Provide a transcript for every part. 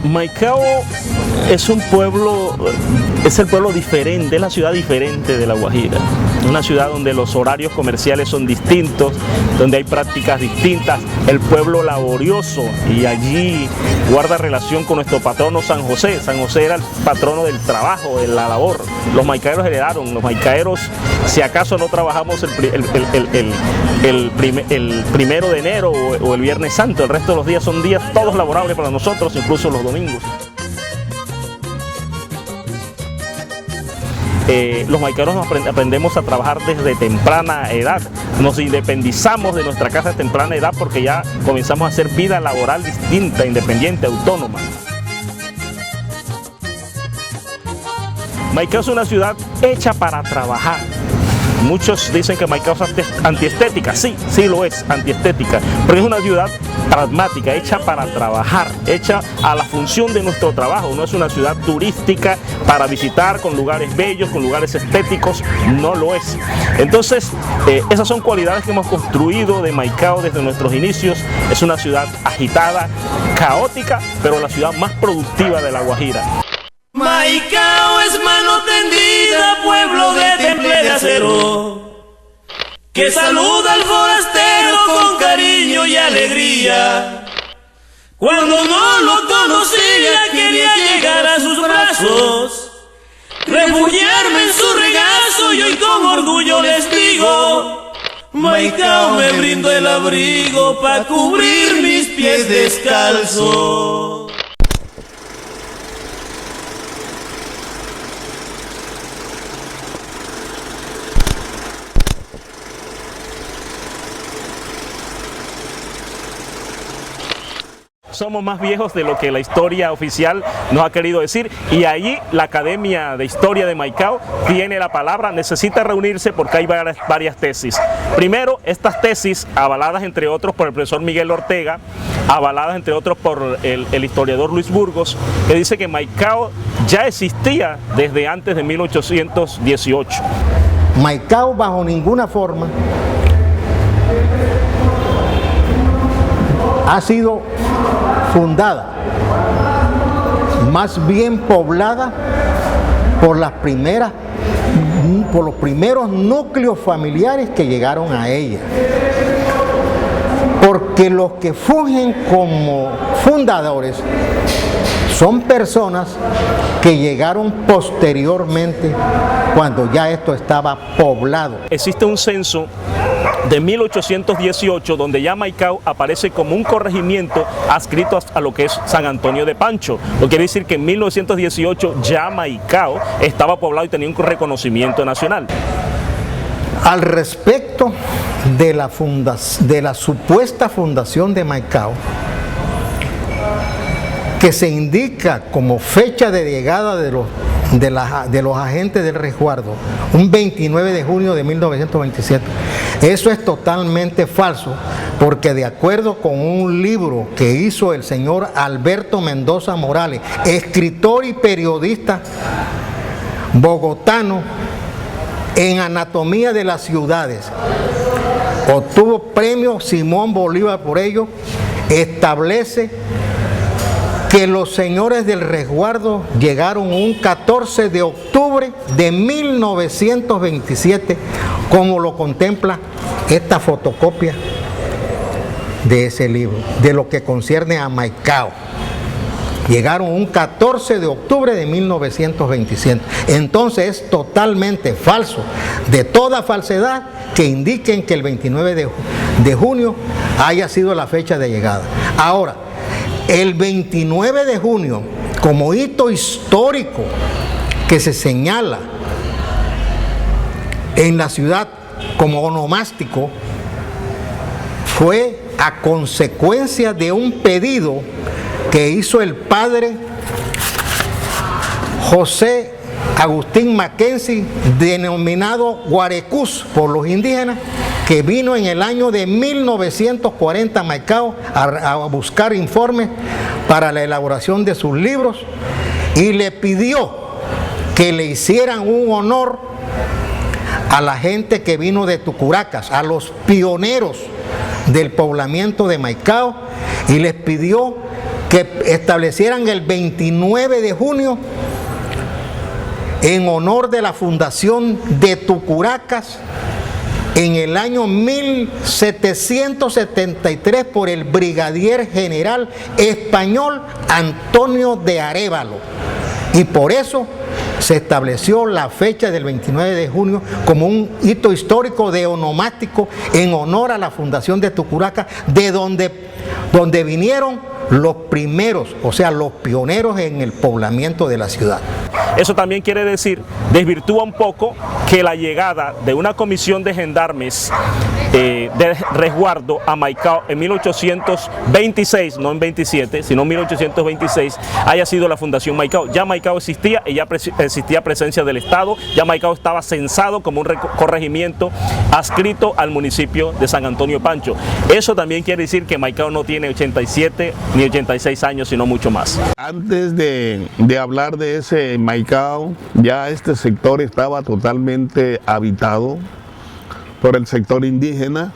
Maicao es un pueblo, es el pueblo diferente, es la ciudad diferente de La Guajira. Una ciudad donde los horarios comerciales son distintos, donde hay prácticas distintas, el pueblo laborioso, y allí guarda relación con nuestro patrono San José. San José era el patrono del trabajo, de la labor. Los maicaeros heredaron, los maicaeros, si acaso no trabajamos el primero de enero o el Viernes Santo, el resto de los días son días todos laborables para nosotros, incluso los domingos. Los maicaeros aprendemos a trabajar desde temprana edad, nos independizamos de nuestra casa a temprana edad porque ya comenzamos a hacer vida laboral distinta, independiente, autónoma. Maicao es una ciudad hecha para trabajar. Muchos dicen que Maicao es antiestética, sí lo es, antiestética, pero es una ciudad pragmática, hecha para trabajar, hecha a la función de nuestro trabajo. No es una ciudad turística para visitar con lugares bellos, con lugares estéticos, no lo es. Entonces, esas son cualidades que hemos construido de Maicao desde nuestros inicios. Es una ciudad agitada, caótica, pero la ciudad más productiva de La Guajira. Maicao es mano tendida, pueblo de temple de acero, que saluda al forastero con cariño y alegría. Cuando no lo conocía quería llegar a sus brazos, refugiarme en su regazo, y hoy con orgullo les digo: Maicao me brindó el abrigo para cubrir mis pies descalzos. Somos más viejos de lo que la historia oficial nos ha querido decir, y allí la Academia de Historia de Maicao tiene la palabra. Necesita reunirse porque hay varias tesis. Primero, estas tesis, avaladas entre otros por el profesor Miguel Ortega, avaladas entre otros por el historiador Luis Burgos, que dice que Maicao ya existía desde antes de 1818. Maicao bajo ninguna forma ha sido fundada, más bien poblada por los primeros núcleos familiares que llegaron a ella. Porque los que fungen como fundadores son personas que llegaron posteriormente, cuando ya esto estaba poblado. Existe un censo de 1818 donde ya Maicao aparece como un corregimiento adscrito a lo que es San Antonio de Pancho. Lo que quiere decir que en 1918 ya Maicao estaba poblado y tenía un reconocimiento nacional. Al respecto de la supuesta fundación de Maicao, que se indica como fecha de llegada de los agentes del resguardo, un 29 de junio de 1927. Eso es totalmente falso, porque de acuerdo con un libro que hizo el señor Alberto Mendoza Morales, escritor y periodista bogotano en anatomía de las ciudades, obtuvo premio Simón Bolívar por ello, establece que los señores del resguardo llegaron un 14 de octubre de 1927, como lo contempla esta fotocopia de ese libro, de lo que concierne a Maicao. Llegaron un 14 de octubre de 1927. Entonces es totalmente falso, de toda falsedad, que indiquen que el 29 de junio haya sido la fecha de llegada. Ahora, el 29 de junio, como hito histórico que se señala en la ciudad como onomástico, fue a consecuencia de un pedido que hizo el padre José Agustín Mackenzie, denominado Guarecús por los indígenas, que vino en el año de 1940 a Maicao a buscar informes para la elaboración de sus libros, y le pidió que le hicieran un honor a la gente que vino de Tucuracas, a los pioneros del poblamiento de Maicao, y les pidió que establecieran el 29 de junio en honor de la fundación de Tucuracas en el año 1773 por el brigadier general español Antonio de Arévalo. Y por eso se estableció la fecha del 29 de junio como un hito histórico de onomástico en honor a la fundación de Tucuracas, de donde vinieron los primeros, o sea, los pioneros en el poblamiento de la ciudad. Eso también quiere decir, desvirtúa un poco que la llegada de una comisión de gendarmes de resguardo a Maicao en 1826, no en 27, sino en 1826, haya sido la Fundación Maicao. Ya Maicao existía y ya existía presencia del Estado, ya Maicao estaba censado como un corregimiento adscrito al municipio de San Antonio Pancho. Eso también quiere decir que Maicao no tiene 87 ni 86 años, sino mucho más. Antes de hablar de ese Maicao, ya este sector estaba totalmente habitado por el sector indígena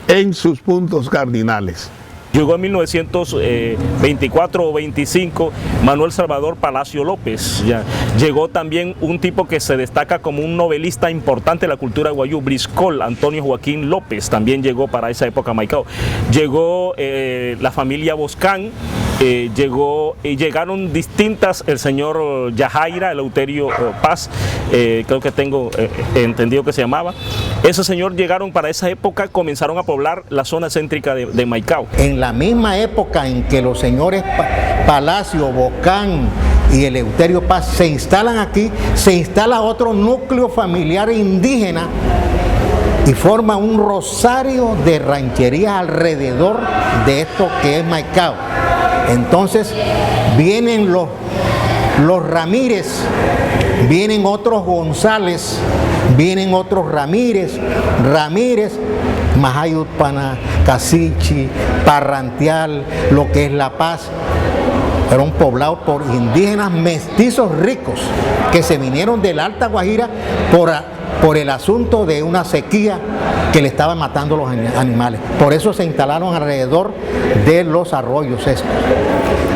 en sus puntos cardinales. Llegó en 1924 o 25 Manuel Salvador Palacio López. Ya. Llegó también un tipo que se destaca como un novelista importante de la cultura guayú, Briscol, Antonio Joaquín López, también llegó para esa época a Maicao. Llegó la familia Boscán, llegaron distintas, el señor Yajaira, Eleuterio Paz, creo que tengo entendido que se llamaba. Ese señor llegaron para esa época, comenzaron a poblar la zona céntrica de Maicao. En la misma época en que los señores Palacio, Boscán y Eleuterio Paz se instalan aquí, se instala otro núcleo familiar indígena y forma un rosario de rancherías alrededor de esto que es Maicao. Entonces vienen los Ramírez, vienen otros González, vienen otros Ramírez, Majayutpana, Casichi, Parrantial, lo que es La Paz. Fueron poblados por indígenas mestizos ricos que se vinieron de la Alta Guajira por el asunto de una sequía que le estaba matando los animales. Por eso se instalaron alrededor de los arroyos estos.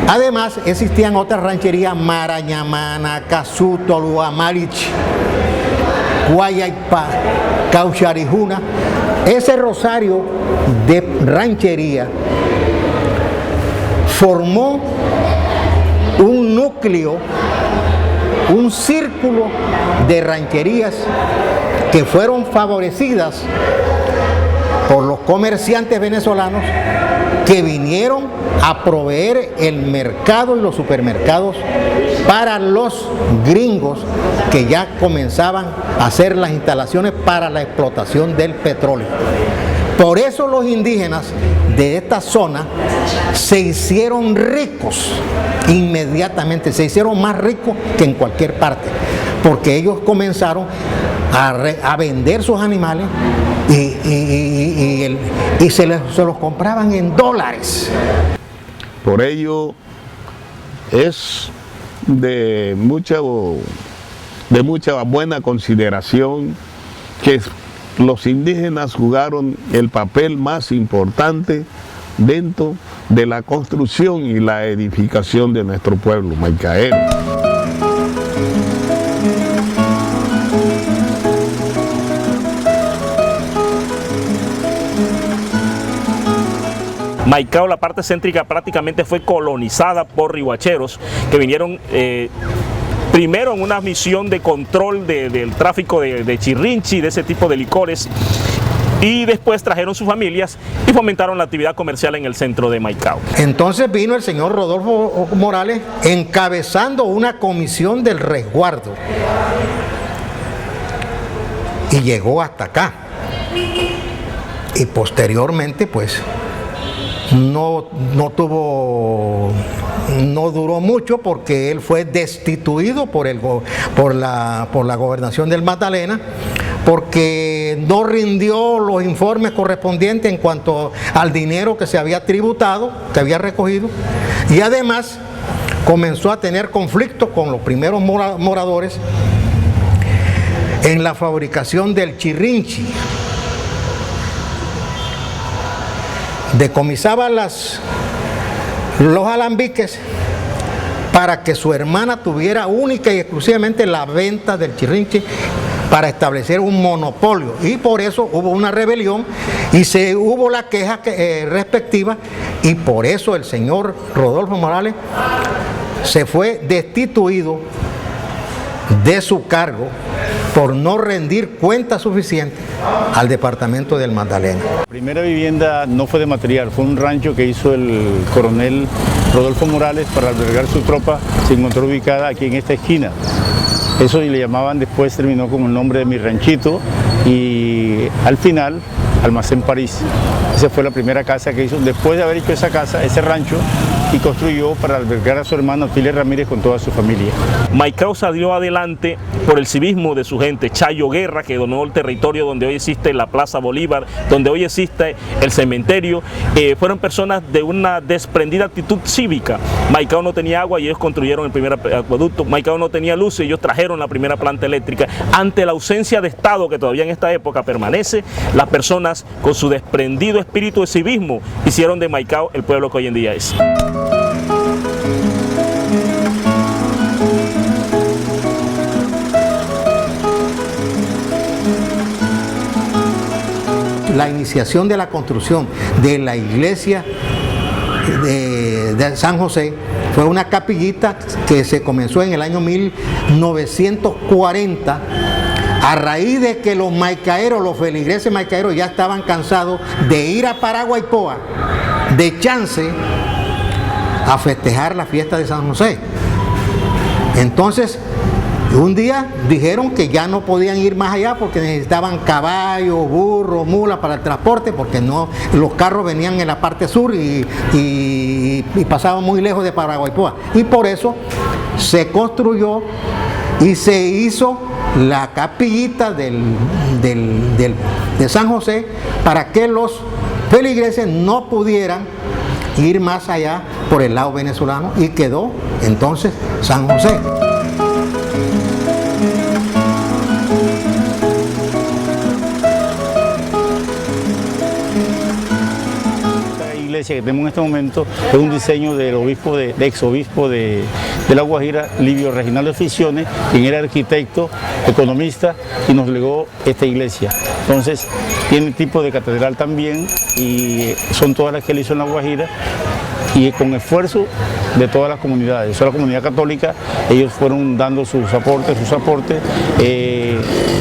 Además existían otras rancherías: Marañamana, Casuto, Luamalich, Guayaipa, Caucharijuna. Ese rosario de ranchería formó un núcleo, un círculo de rancherías que fueron favorecidas por los comerciantes venezolanos que vinieron a proveer el mercado y los supermercados para los gringos que ya comenzaban a hacer las instalaciones para la explotación del petróleo. Por eso los indígenas de esta zona se hicieron ricos inmediatamente, se hicieron más ricos que en cualquier parte, porque ellos comenzaron a vender sus animales y se los compraban en dólares. Por ello es de mucha buena consideración que los indígenas jugaron el papel más importante dentro de la construcción y la edificación de nuestro pueblo maicaero. Maicao, la parte céntrica, prácticamente fue colonizada por rihuacheros que vinieron primero en una misión de control del tráfico de chirrinchi, de ese tipo de licores, y después trajeron sus familias y fomentaron la actividad comercial en el centro de Maicao. Entonces vino el señor Rodolfo Morales encabezando una comisión del resguardo y llegó hasta acá, y posteriormente pues no duró mucho, porque él fue destituido por la gobernación del Magdalena, porque no rindió los informes correspondientes en cuanto al dinero que se había tributado, que había recogido, y además comenzó a tener conflictos con los primeros moradores en la fabricación del chirrinchi. Decomisaba los alambiques para que su hermana tuviera única y exclusivamente la venta del chirrinche para establecer un monopolio, y por eso hubo una rebelión y hubo la queja respectiva, y por eso el señor Rodolfo Morales se fue destituido de su cargo por no rendir cuenta suficiente al departamento del Magdalena. La primera vivienda no fue de material, fue un rancho que hizo el coronel Rodolfo Morales para albergar su tropa, se encontró ubicada aquí en esta esquina. Eso le llamaban, después terminó como el nombre de mi ranchito, y al final Almacén París. Esa fue la primera casa que hizo, después de haber hecho esa casa, ese rancho, y construyó para albergar a su hermano Otilia Ramírez con toda su familia. Maicao salió adelante por el civismo de su gente. Chayo Guerra, que donó el territorio donde hoy existe la Plaza Bolívar, donde hoy existe el cementerio, fueron personas de una desprendida actitud cívica. Maicao no tenía agua y ellos construyeron el primer acueducto. Maicao no tenía luz y ellos trajeron la primera planta eléctrica. Ante la ausencia de Estado que todavía en esta época permanece, las personas con su desprendido espíritu de civismo hicieron de Maicao el pueblo que hoy en día es. La iniciación de la construcción de la iglesia de San José fue una capillita que se comenzó en el año 1940 a raíz de que los maicaeros, los feligreses maicaeros ya estaban cansados de ir a Paraguaypoa de chance a festejar la fiesta de San José. Entonces, un día dijeron que ya no podían ir más allá porque necesitaban caballos, burros, mulas para el transporte, porque no, los carros venían en la parte sur y pasaban muy lejos de Paraguaypoa. Y por eso se construyó y se hizo la capillita de San José para que los feligreses no pudieran ir más allá por el lado venezolano, y quedó entonces San José. Que tenemos en este momento es un diseño del obispo exobispo de La Guajira, Livio Reginaldo Ficiones, quien era arquitecto, economista, y nos legó esta iglesia. Entonces tiene tipo de catedral también, y son todas las que él hizo en La Guajira, y con esfuerzo de todas las comunidades. Eso, la comunidad católica, ellos fueron dando sus aportes.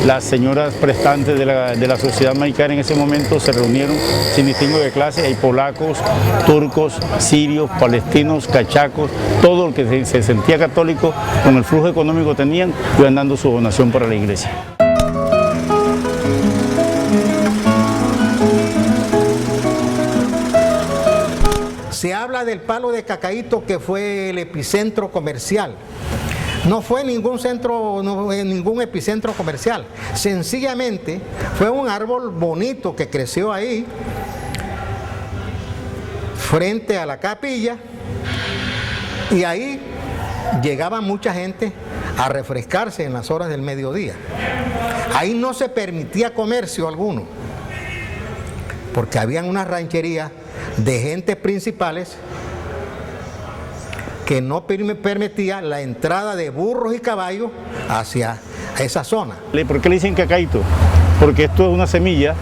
Las señoras prestantes de la sociedad maicara en ese momento se reunieron sin distingo de clase. Hay polacos, turcos, sirios, palestinos, cachacos, todo el que se sentía católico, con el flujo económico tenían, iban dando su donación para la iglesia. Se habla del Palo de Cacaíto, que fue el epicentro comercial. No fue ningún epicentro comercial. Sencillamente fue un árbol bonito que creció ahí, frente a la capilla, y ahí llegaba mucha gente a refrescarse en las horas del mediodía. Ahí no se permitía comercio alguno, porque habían unas rancherías de gentes principales que no permitía la entrada de burros y caballos hacia esa zona. ¿Por qué le dicen cacaíto? Porque esto es una semilla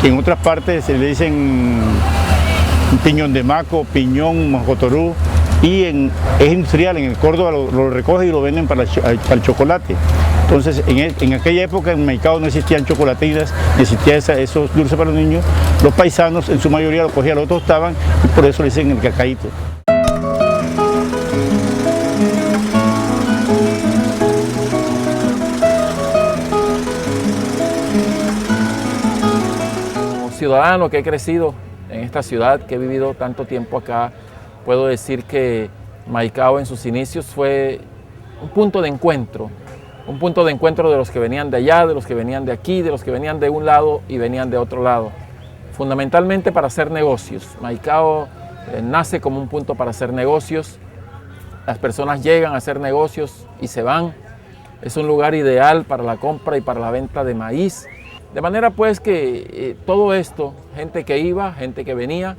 que en otras partes se le dicen piñón de maco, piñón, mojotorú, y es industrial, en el Córdoba lo recogen y lo venden para el chocolate. Entonces, en aquella época en Maicao no existían chocolatinas, ni existían esos dulces para los niños. Los paisanos en su mayoría lo cogían, lo tostaban, y por eso le dicen el cacaíto. Como ciudadano que he crecido en esta ciudad, que he vivido tanto tiempo acá, puedo decir que Maicao en sus inicios fue un punto de encuentro de los que venían de allá, de los que venían de aquí, de los que venían de un lado y venían de otro lado, fundamentalmente para hacer negocios. Maicao nace como un punto para hacer negocios, las personas llegan a hacer negocios y se van, es un lugar ideal para la compra y para la venta de maíz, de manera pues que todo esto, gente que iba, gente que venía,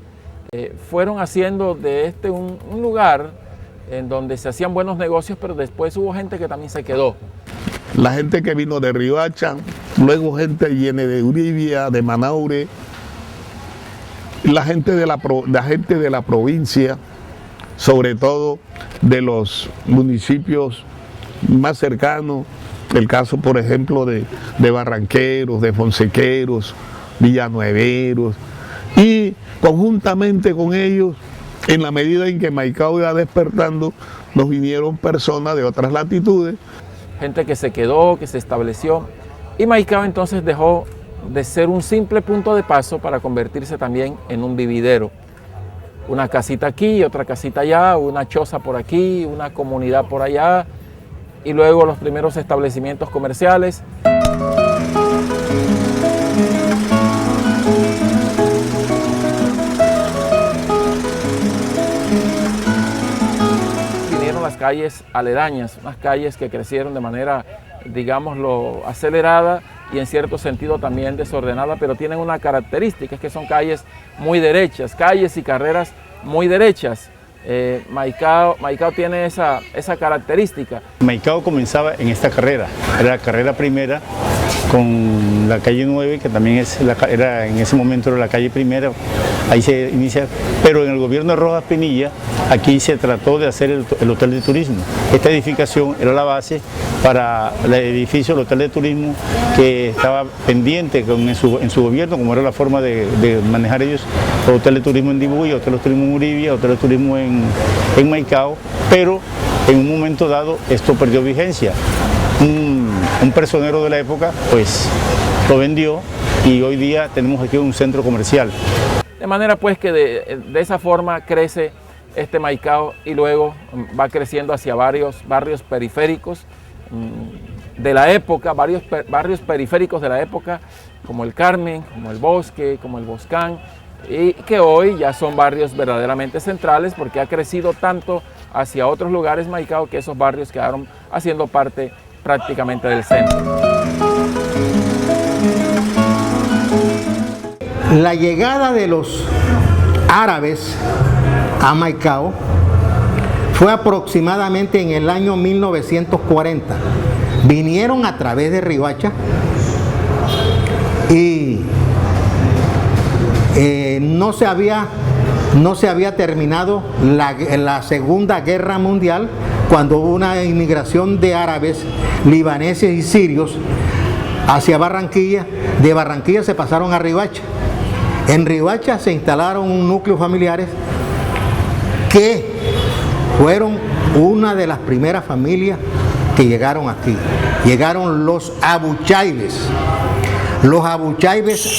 fueron haciendo de este un lugar en donde se hacían buenos negocios, pero después hubo gente que también se quedó. La gente que vino de Riohacha, luego gente viene de Uribia, de Manaure, la gente de la provincia, sobre todo de los municipios más cercanos, el caso por ejemplo de Barranqueros, de Fonsequeros, Villanueveros, y conjuntamente con ellos, en la medida en que Maicao iba despertando, nos vinieron personas de otras latitudes. Gente que se quedó, que se estableció, y Maicao entonces dejó de ser un simple punto de paso para convertirse también en un vividero. Una casita aquí, otra casita allá, una choza por aquí, una comunidad por allá, y luego los primeros establecimientos comerciales. Vinieron las calles aledañas, unas calles que crecieron de manera, digámoslo, acelerada y en cierto sentido también desordenada, pero tienen una característica, es que son calles muy derechas, calles y carreras muy derechas. Maicao tiene esa característica. Maicao comenzaba en esta carrera, era la carrera primera con la calle 9, que también era en ese momento era la calle primera, ahí se inicia, pero en el gobierno de Rojas Pinilla, aquí se trató de hacer el hotel de turismo. Esta edificación era la base para el edificio del hotel de turismo que estaba pendiente en su gobierno, como era la forma de manejar ellos, el hotel de turismo en Dibuy, hotel de turismo en Uribia, hotel de turismo en Maicao, pero en un momento dado esto perdió vigencia. Un personero de la época pues lo vendió y hoy día tenemos aquí un centro comercial. De manera pues que de esa forma crece este Maicao y luego va creciendo hacia varios barrios periféricos de la época, varios barrios periféricos de la época, como el Carmen, como el Bosque, como el Boscán, y que hoy ya son barrios verdaderamente centrales porque ha crecido tanto hacia otros lugares Maicao que esos barrios quedaron haciendo parte prácticamente del centro. La llegada de los árabes a Maicao fue aproximadamente en el año 1940. Vinieron a través de Riohacha y no se había terminado la Segunda Guerra Mundial cuando hubo una inmigración de árabes, libaneses y sirios hacia Barranquilla. De Barranquilla se pasaron a Riohacha. En Riohacha se instalaron un núcleo familiares que fueron una de las primeras familias que llegaron aquí. Llegaron los Abuchaibes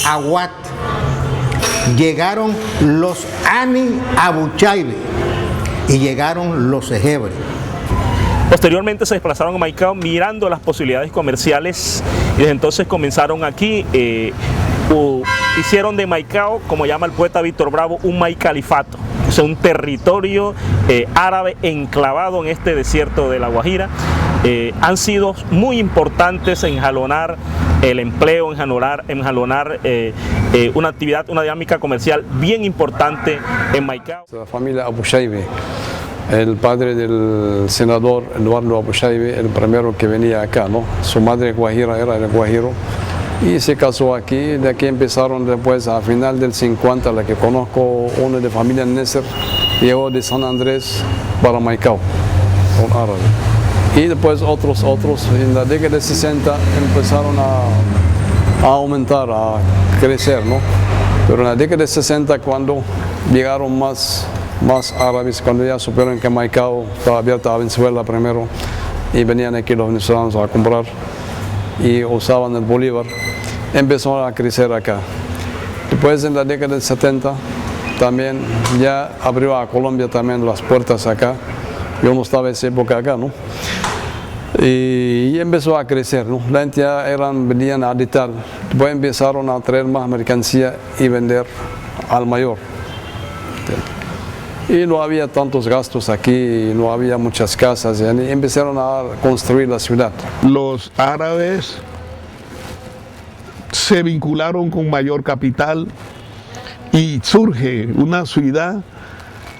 Aguat, llegaron los Ani Abuchaibe y llegaron los Ejebre. Posteriormente se desplazaron a Maicao mirando las posibilidades comerciales y desde entonces comenzaron aquí, hicieron de Maicao, como llama el poeta Víctor Bravo, un maicalifato, o sea, un territorio árabe enclavado en este desierto de La Guajira. Han sido muy importantes en jalonar el empleo, en jalonar una actividad, una dinámica comercial bien importante en Maicao. La familia Abuchaibe, el padre del senador Eduardo Abuchaibe, el primero que venía acá, ¿no? Su madre guajira era el guajiro y se casó aquí. De aquí empezaron después, a final del 50, la que conozco, una de familia Nesser, llegó de San Andrés para Maicao, un árabe. Y después otros, en la década de 60 empezaron a aumentar, a crecer, ¿no? Pero en la década de 60, cuando llegaron más árabes, cuando ya supieron que Maicao estaba abierta a Venezuela primero, y venían aquí los venezolanos a comprar y usaban el bolívar, empezó a crecer acá. Después en la década de 70 también ya abrió a Colombia también las puertas acá. Yo no estaba en esa época acá, ¿no? Y empezó a crecer, ¿no? La gente ya venían a editar. Después empezaron a traer más mercancía y vender al mayor. Y no había tantos gastos aquí, no había muchas casas, y empezaron a construir la ciudad. Los árabes se vincularon con mayor capital y surge una ciudad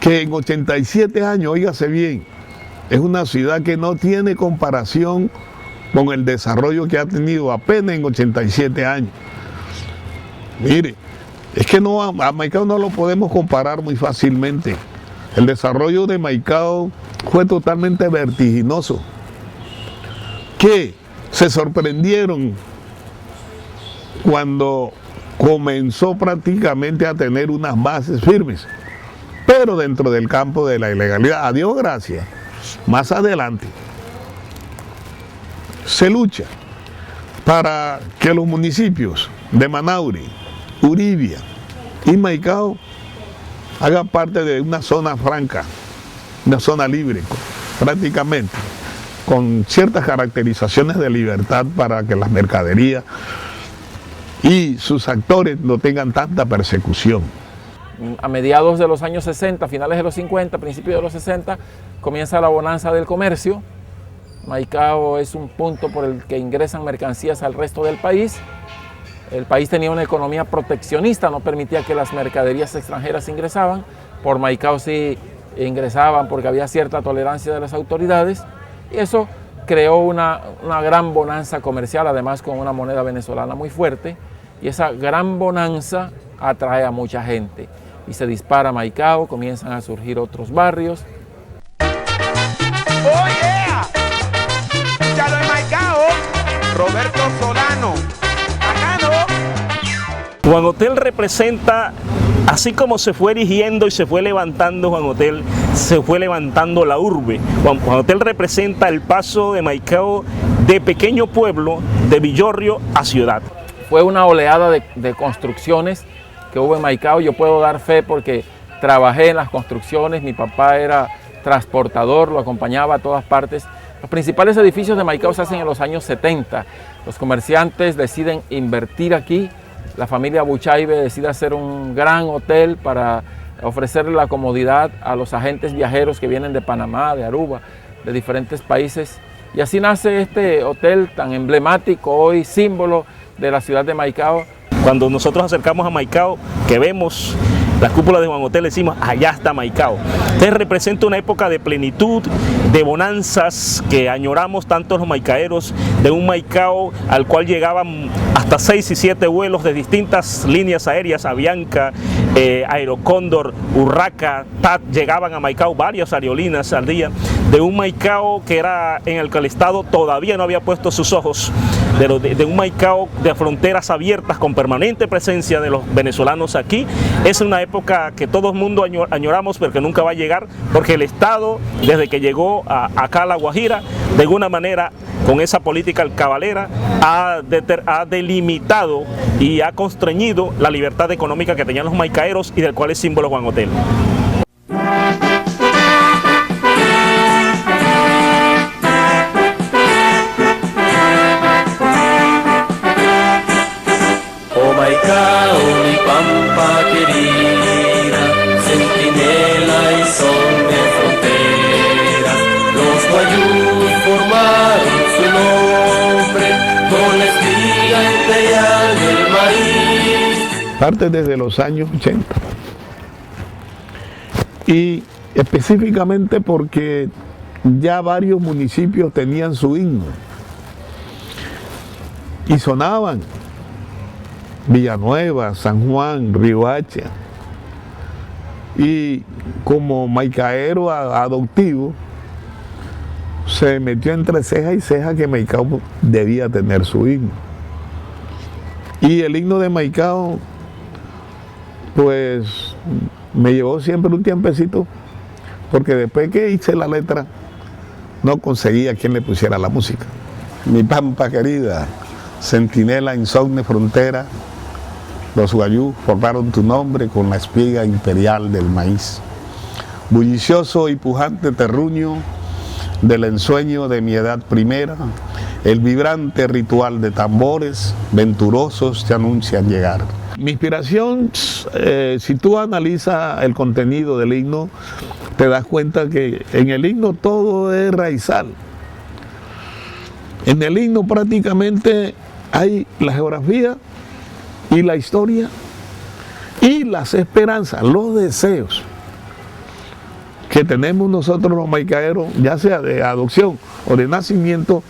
que en 87 años, óigase bien, es una ciudad que no tiene comparación con el desarrollo que ha tenido apenas en 87 años. Mire, es que no, a Maicao no lo podemos comparar muy fácilmente. El desarrollo de Maicao fue totalmente vertiginoso, que se sorprendieron cuando comenzó prácticamente a tener unas bases firmes, pero dentro del campo de la ilegalidad. A Dios gracias, más adelante se lucha para que los municipios de Manaure, Uribia y Maicao hagan parte de una zona franca, una zona libre prácticamente, con ciertas caracterizaciones de libertad para que las mercaderías y sus actores no tengan tanta persecución. A mediados de los años 60, finales de los 50, principios de los 60, comienza la bonanza del comercio. Maicao es un punto por el que ingresan mercancías al resto del país. El país tenía una economía proteccionista, no permitía que las mercaderías extranjeras ingresaban. Por Maicao sí ingresaban porque había cierta tolerancia de las autoridades. Y eso creó una gran bonanza comercial, además con una moneda venezolana muy fuerte. Y esa gran bonanza atrae a mucha gente. Y se dispara Maicao, comienzan a surgir otros barrios. ¡Oh, yeah! ¡Escúchalo en Maicao! Roberto Solano. ¡Bacano! Juan Hotel representa, así como se fue erigiendo y se fue levantando Juan Hotel, se fue levantando la urbe. Juan Hotel representa el paso de Maicao de pequeño pueblo, de Villorrio a ciudad. Fue una oleada de construcciones que hubo en Maicao. Yo puedo dar fe porque trabajé en las construcciones, mi papá era transportador, lo acompañaba a todas partes. Los principales edificios de Maicao se hacen en los años 70. Los comerciantes deciden invertir aquí. La familia Buchaibe decide hacer un gran hotel para ofrecerle la comodidad a los agentes viajeros que vienen de Panamá, de Aruba, de diferentes países. Y así nace este hotel tan emblemático, hoy símbolo de la ciudad de Maicao. Cuando nosotros acercamos a Maicao, que vemos la cúpula de Juan Hotel, decimos, allá está Maicao. Entonces representa una época de plenitud, de bonanzas que añoramos tanto los maicaeros, de un Maicao al cual llegaban hasta 6 y 7 vuelos de distintas líneas aéreas, Avianca, Aerocóndor, Urraca, TAT, llegaban a Maicao varias aerolíneas al día, de un Maicao que era en el que el Estado todavía no había puesto sus ojos, de un Maicao de fronteras abiertas con permanente presencia de los venezolanos aquí. Es una época que todo el mundo añoramos, pero que nunca va a llegar, porque el Estado, desde que llegó acá a La Guajira, de alguna manera, con esa política alcabalera, ha delimitado y ha constreñido la libertad económica que tenían los maicaeros y del cual es símbolo Juan Hotel. Oh Maicao, mi pampa querida, centinela y son de frontera. Los guayús formaron su nombre con la espiga imperial del maíz. Parte desde los años 80. Y específicamente porque ya varios municipios tenían su himno. Y sonaban. Villanueva, San Juan, Riohacha. Y como maicaero adoptivo, se metió entre ceja y ceja que Maicao debía tener su himno. Y el himno de Maicao, pues, me llevó siempre un tiempecito, porque después que hice la letra, no conseguía quien le pusiera la música. Mi pampa querida, centinela insomne frontera, los guayú formaron tu nombre con la espiga imperial del maíz. Bullicioso y pujante terruño del ensueño de mi edad primera, el vibrante ritual de tambores venturosos te anuncian llegar. Mi inspiración, si tú analizas el contenido del himno, te das cuenta que en el himno todo es raizal. En el himno prácticamente hay la geografía y la historia y las esperanzas, los deseos que tenemos nosotros los maicaeros, ya sea de adopción o de nacimiento,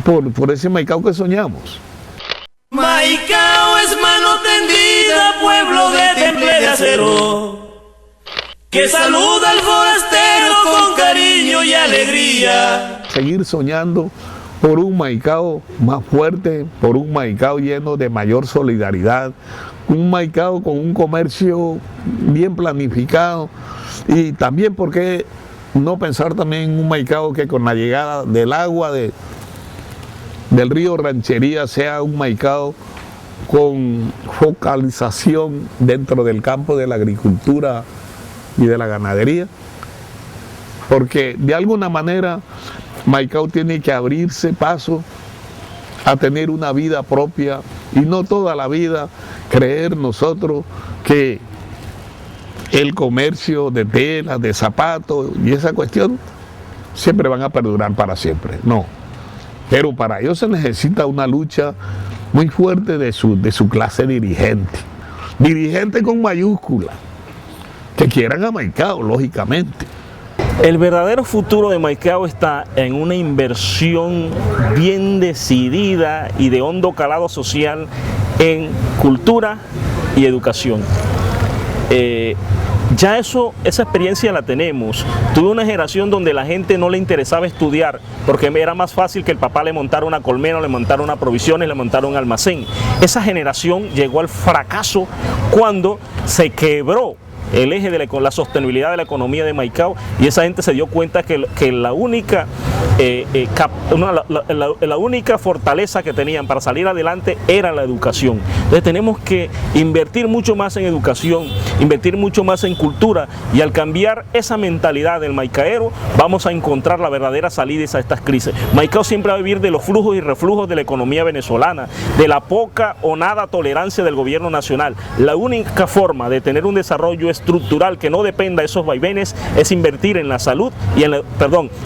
por ese Maicao que soñamos. Maicao es mano tendida, pueblo de temple de acero, que saluda al forastero con cariño y alegría. Seguir soñando por un Maicao más fuerte, por un Maicao lleno de mayor solidaridad, un Maicao con un comercio bien planificado, y también, ¿por qué no pensar también en un Maicao que con la llegada del agua del río Ranchería sea un Maicao con focalización dentro del campo de la agricultura y de la ganadería? Porque de alguna manera Maicao tiene que abrirse paso a tener una vida propia, y no toda la vida creer nosotros que el comercio de telas, de zapatos y esa cuestión siempre van a perdurar para siempre. No, pero para ello se necesita una lucha muy fuerte de su clase dirigente con mayúscula, que quieran a Maicao, lógicamente. El verdadero futuro de Maicao está en una inversión bien decidida y de hondo calado social en cultura y educación. Ya esa experiencia la tenemos. Tuve una generación donde la gente no le interesaba estudiar porque era más fácil que el papá le montara una colmena, le montara una provisión y le montara un almacén. Esa generación llegó al fracaso cuando se quebró el eje de la sostenibilidad de la economía de Maicao, y esa gente se dio cuenta que la única fortaleza que tenían para salir adelante era la educación. Entonces tenemos que invertir mucho más en educación, invertir mucho más en cultura, y al cambiar esa mentalidad del maicaero vamos a encontrar la verdadera salida a estas crisis. Maicao siempre va a vivir de los flujos y reflujos de la economía venezolana, de la poca o nada tolerancia del gobierno nacional. La única forma de tener un desarrollo estructural que no dependa de esos vaivenes es invertir en la salud y es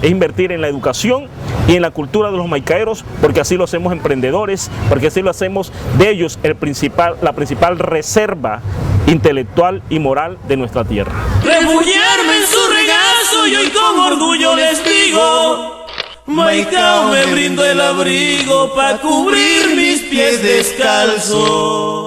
invertir en la educación y en la cultura de los maicaeros, porque así lo hacemos emprendedores, porque así lo hacemos de ellos la principal reserva intelectual y moral de nuestra tierra. Refugiarme en su regazo y hoy con orgullo les digo, Maicao me brindo el abrigo para cubrir mis pies descalzos.